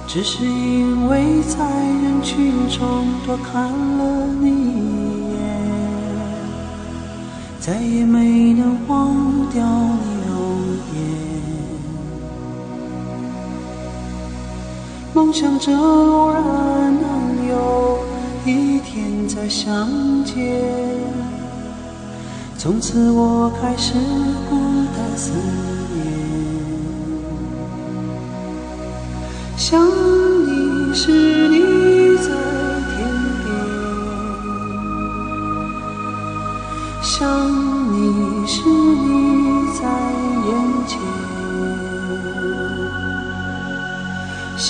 只是因为在人群中多看了你一眼，再也没能忘掉你容颜。梦想着偶然能有一天再相见，从此我开始孤单思念。想你时你在天边，想你时你在眼前，想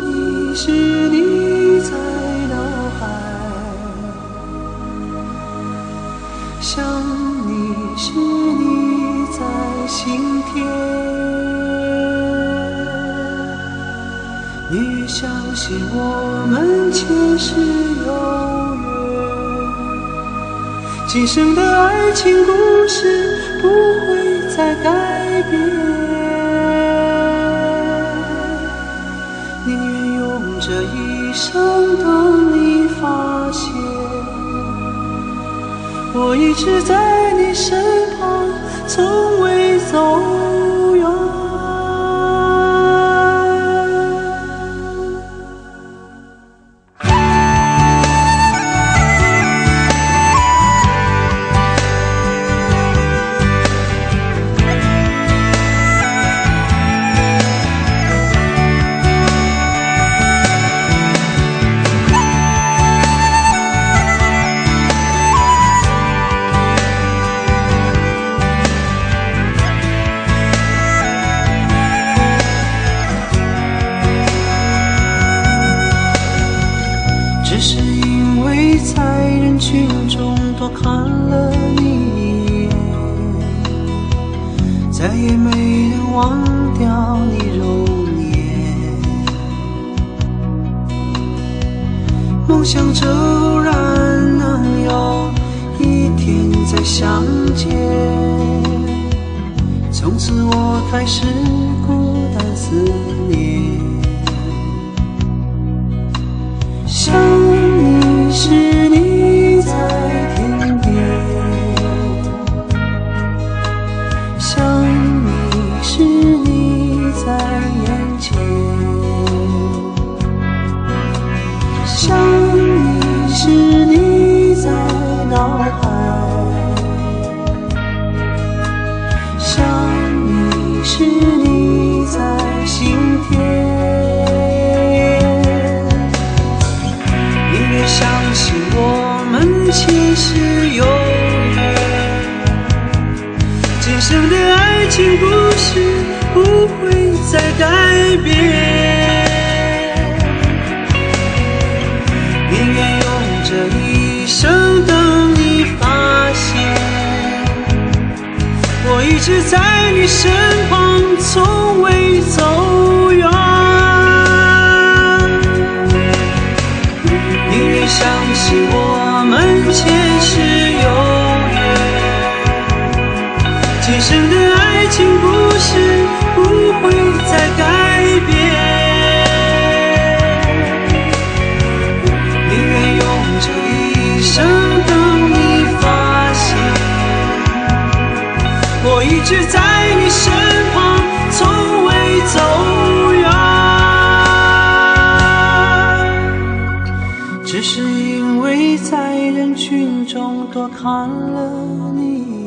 你时你在脑海，想你时你在心田。你越相信我们前世有缘，今生的爱情故事不会再改变。宁愿用这一生等你发现，我一直在你身旁，从未走远。只是因为在人群中多看了你一眼，再也没能忘掉你容颜。梦想着偶然能有一天再相见，从此我开始孤单思念。想你时你在天边，想你时你在眼前，想你时你在脑海，想你时你在心田。相信我们前世有缘，今生的爱情故事不会再改变。宁愿用这一生等你发现，我一直在你身旁，从未走远。相信我们前世有缘，今生的爱情故事不会再改变。宁愿用这一生等你发现，我一直在你身旁，从未走远。只是因为在人群中多看了你